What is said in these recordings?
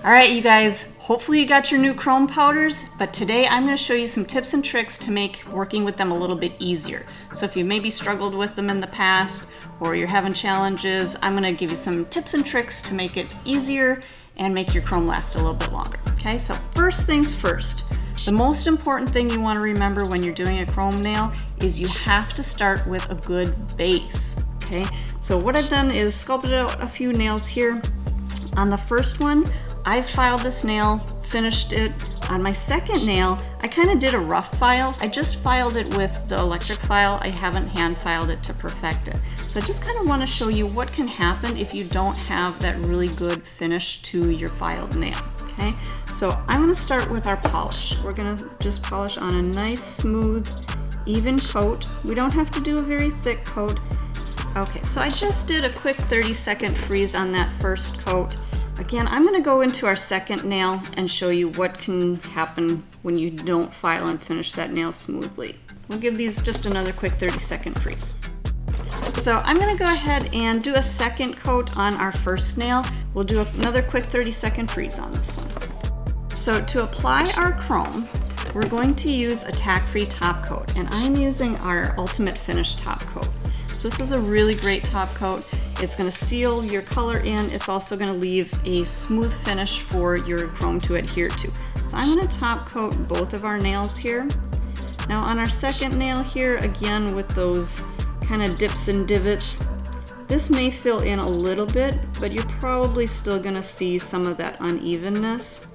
All right, you guys, hopefully you got your new chrome powders, but today I'm going to show you some tips and tricks to make working with them a little bit easier. So if you maybe struggled with them in the past or you're having challenges, I'm going to give you some tips and tricks to make it easier and make your chrome last a little bit longer. Okay, so first things first, the most important thing you want to remember when you're doing a chrome nail is you have to start with a good base. Okay, so what I've done is sculpted out a few nails here. On the first one, I filed this nail, finished it. On my second nail, I kind of did a rough file. I just filed it with the electric file. I haven't hand filed it to perfect it. So I just kind of want to show you what can happen if you don't have that really good finish to your filed nail. Okay, so I'm going to start with our polish. We're going to just polish on a nice, smooth, even coat. We don't have to do a very thick coat. Okay, so I just did a quick 30-second freeze on that first coat. Again, I'm going to go into our second nail and show you what can happen when you don't file and finish that nail smoothly. We'll give these just another quick 30-second freeze. So I'm going to go ahead and do a second coat on our first nail. We'll do another quick 30-second freeze on this one. So to apply our chrome, we're going to use a tack-free top coat, and I'm using our Ultimate Finish top coat. So this is a really great top coat. It's going to seal your color in. It's also going to leave a smooth finish for your chrome to adhere to. So I'm going to top coat both of our nails here. Now on our second nail here, again with those kind of dips and divots, this may fill in a little bit, but you're probably still going to see some of that unevenness.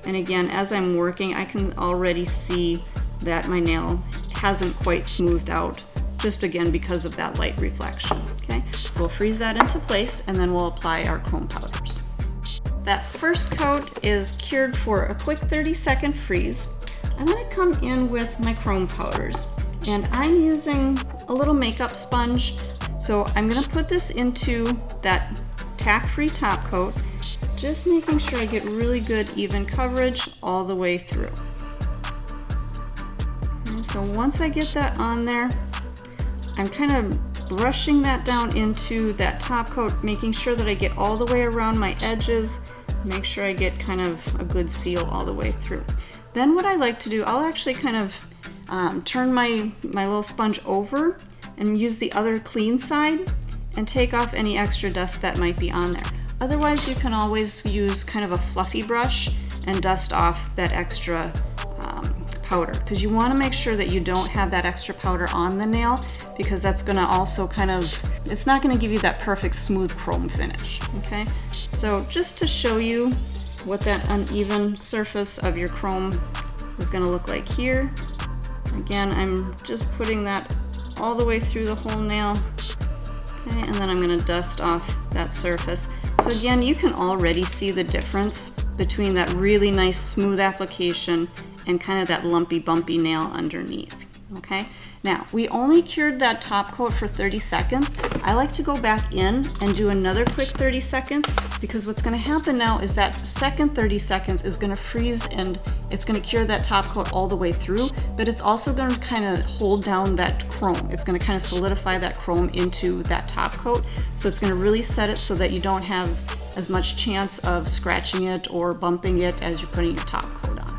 And again, as I'm working, I can already see that my nail hasn't quite smoothed out, just again because of that light reflection. Okay, so we'll freeze that into place and then we'll apply our chrome powders. That first coat is cured for a quick 30-second freeze. I'm going to come in with my chrome powders, and I'm using a little makeup sponge. So I'm going to put this into that tack-free top coat, just making sure I get really good even coverage all the way through. Okay, so once I get that on there, I'm kind of brushing that down into that top coat, making sure that I get all the way around my edges, make sure I get kind of a good seal all the way through. Then what I like to do, I'll actually kind of turn my little sponge over and use the other clean side and take off any extra dust that might be on there. Otherwise, you can always use kind of a fluffy brush and dust off that extra powder, because you want to make sure that you don't have that extra powder on the nail, because that's going to also kind of, it's not going to give you that perfect smooth chrome finish. Okay, so just to show you what that uneven surface of your chrome is going to look like here, again, I'm just putting that all the way through the whole nail. Okay, and then I'm going to dust off that surface. So again, you can already see the difference between that really nice smooth application and kind of that lumpy bumpy nail underneath. Okay, now we only cured that top coat for 30 seconds. I like to go back in and do another quick 30 seconds, because what's going to happen now is that second 30 seconds is going to freeze and it's going to cure that top coat all the way through, but it's also going to kind of hold down that chrome. It's going to kind of solidify that chrome into that top coat, so it's going to really set it so that you don't have as much chance of scratching it or bumping it as you're putting your top coat on.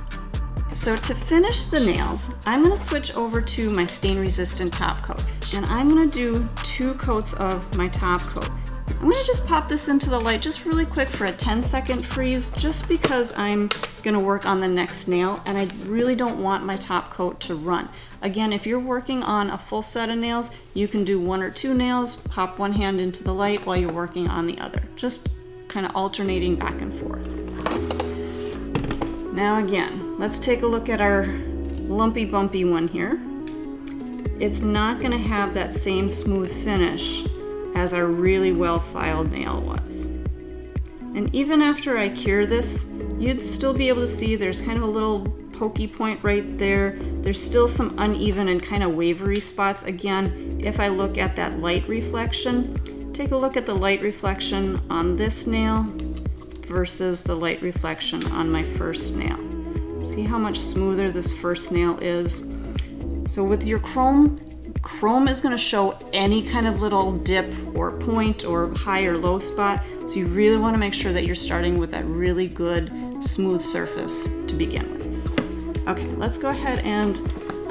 So to finish the nails, I'm going to switch over to my stain resistant top coat, and I'm going to do 2 coats of my top coat. I'm going to just pop this into the light just really quick for a 10-second freeze, just because I'm going to work on the next nail and I really don't want my top coat to run. Again, if you're working on a full set of nails, you can do 1 or 2 nails, pop one hand into the light while you're working on the other, just kind of alternating back and forth. Now again, let's take a look at our lumpy bumpy one here. It's not going to have that same smooth finish as our really well filed nail was. And even after I cure this, you'd still be able to see there's kind of a little pokey point right there. There's still some uneven and kind of wavery spots. Again, if I look at that light reflection, take a look at the light reflection on this nail versus the light reflection on my first nail. See how much smoother this first nail is? So with your chrome is going to show any kind of little dip or point or high or low spot. So you really want to make sure that you're starting with that really good smooth surface to begin with. Okay, let's go ahead and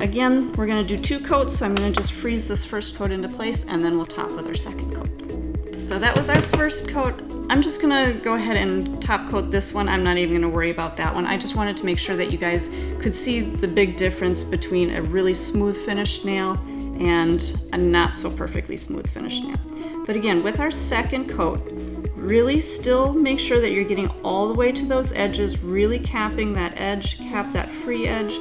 again, we're going to do 2 coats, so I'm going to just freeze this first coat into place and then we'll top with our second coat. So that was our first coat. I'm just going to go ahead and top coat this one. I'm not even going to worry about that one. I just wanted to make sure that you guys could see the big difference between a really smooth finished nail and a not so perfectly smooth finished nail. But again, with our second coat, really still make sure that you're getting all the way to those edges, really capping that edge, cap that free edge.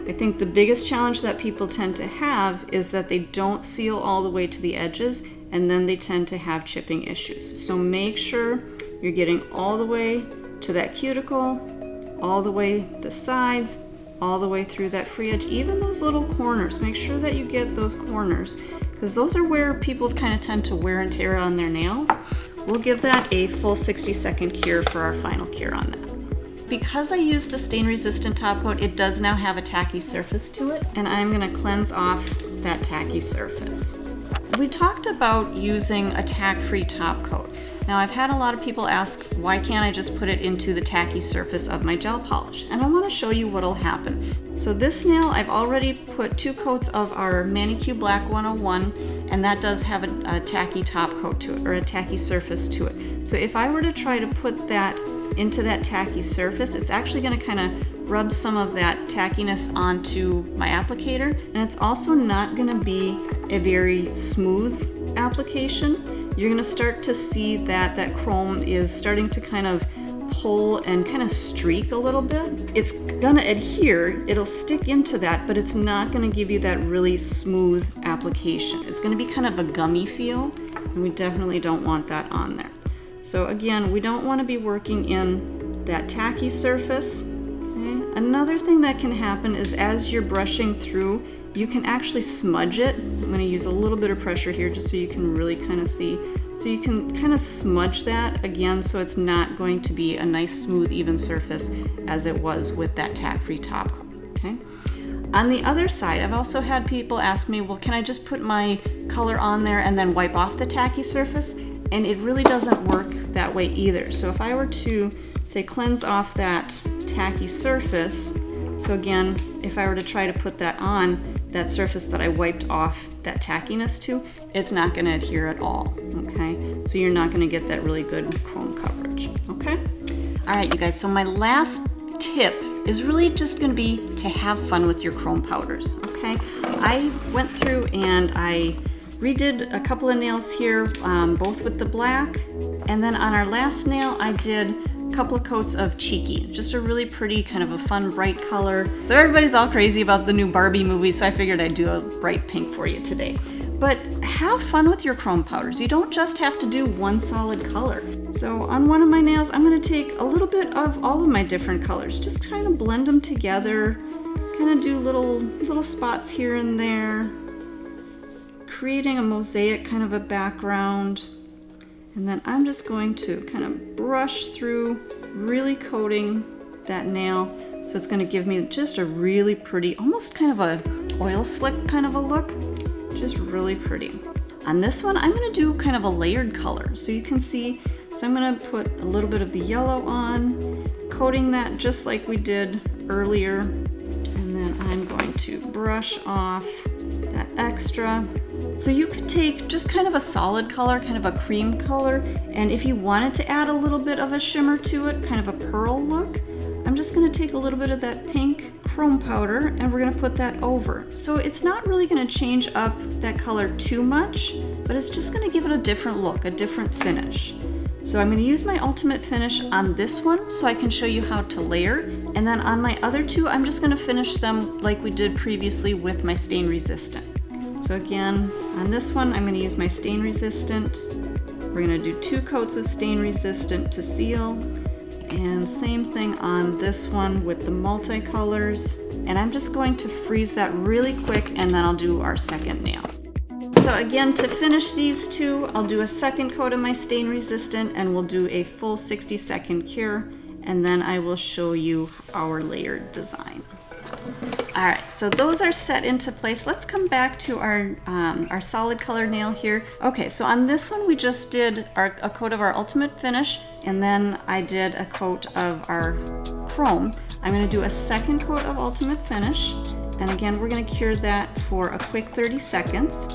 I think the biggest challenge that people tend to have is that they don't seal all the way to the edges, and then they tend to have chipping issues. So make sure you're getting all the way to that cuticle, all the way the sides, all the way through that free edge, even those little corners. Make sure that you get those corners, because those are where people kind of tend to wear and tear on their nails. We'll give that a full 60-second cure for our final cure on that. Because I used the stain resistant top coat, it does now have a tacky surface to it, and I'm going to cleanse off that tacky surface. We talked about using a tack-free top coat. Now I've had a lot of people ask, why can't I just put it into the tacky surface of my gel polish? And I want to show you what'll happen. So this nail, I've already put 2 coats of our Manicure Black 101, and that does have a tacky top coat to it, or a tacky surface to it. So if I were to try to put that into that tacky surface, it's actually going to kind of rub some of that tackiness onto my applicator, and it's also not going to be a very smooth application. You're going to start to see that that chrome is starting to kind of pull and kind of streak a little bit. It's going to adhere, it'll stick into that, but it's not going to give you that really smooth application. It's going to be kind of a gummy feel, and we definitely don't want that on there. So again, we don't want to be working in that tacky surface. Okay? Another thing that can happen is as you're brushing through, you can actually smudge it. I'm going to use a little bit of pressure here just so you can really kind of see. So you can kind of smudge that again, so it's not going to be a nice smooth even surface as it was with that tack-free top coat. Okay? On the other side, I've also had people ask me, well, can I just put my color on there and then wipe off the tacky surface? And it really doesn't work that way either. So if I were to, say, cleanse off that tacky surface, so again, if I were to try to put that on that surface that I wiped off that tackiness to, it's not going to adhere at all, okay? So you're not going to get that really good chrome coverage, okay? All right, you guys, so my last tip is really just going to be to have fun with your chrome powders, okay? I went through and I redid a couple of nails here, both with the black, and then on our last nail I did a couple of coats of Cheeky, just a really pretty kind of a fun bright color. So everybody's all crazy about the new Barbie movie, so I figured I'd do a bright pink for you today. But have fun with your chrome powders. You don't just have to do one solid color. So on one of my nails, I'm going to take a little bit of all of my different colors, just kind of blend them together, kind of do little spots here and there, creating a mosaic kind of a background. And then I'm just going to kind of brush through, really coating that nail, so it's going to give me just a really pretty, almost kind of a oil slick kind of a look. Just really pretty. On this one, I'm going to do kind of a layered color, so you can see. So I'm going to put a little bit of the yellow on, coating that just like we did earlier, and then I'm going to brush off that extra. So you could take just kind of a solid color, kind of a cream color, and if you wanted to add a little bit of a shimmer to it, kind of a pearl look, I'm just going to take a little bit of that pink chrome powder and we're going to put that over. So it's not really going to change up that color too much, but it's just going to give it a different look, a different finish. So I'm going to use my ultimate finish on this one so I can show you how to layer, and then on my other two I'm just going to finish them like we did previously with my stain resistant. So again, on this one I'm going to use my stain resistant. We're going to do 2 coats of stain resistant to seal, and same thing on this one with the multicolors, and I'm just going to freeze that really quick and then I'll do our second nail. So again, to finish these two, I'll do a second coat of my stain resistant and we'll do a full 60-second cure, and then I will show you our layered design. All right, so those are set into place. Let's come back to our solid color nail here. Okay, so on this one we just did a coat of our ultimate finish, and then I did a coat of our chrome. I'm going to do a second coat of ultimate finish, and again we're going to cure that for a quick 30 seconds.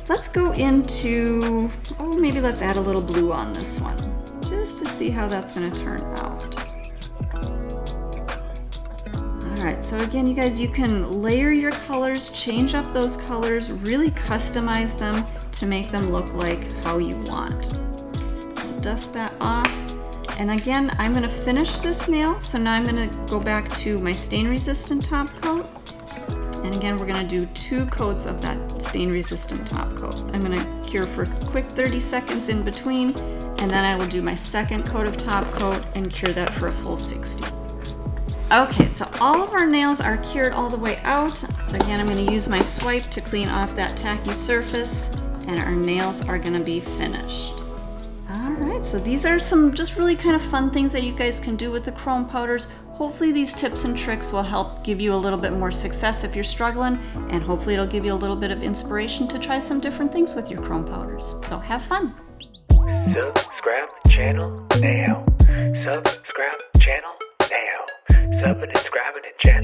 Let's go into, maybe let's add a little blue on this one, just to see how that's going to turn out. Alright, so again, you guys, you can layer your colors, change up those colors, really customize them to make them look like how you want. Dust that off. And again, I'm going to finish this nail, so now I'm going to go back to my stain-resistant top coat. And again, we're going to do 2 coats of that stain-resistant top coat. I'm going to cure for a quick 30 seconds in between, and then I will do my second coat of top coat and cure that for a full 60. Okay, so all of our nails are cured all the way out. So again, I'm going to use my swipe to clean off that tacky surface, and our nails are going to be finished. All right, so these are some just really kind of fun things that you guys can do with the chrome powders. Hopefully these tips and tricks will help give you a little bit more success if you're struggling, and hopefully it'll give you a little bit of inspiration to try some different things with your chrome powders. So have fun. Subscribe channel now. Subscribe channel now. Sub and subscribe to channel.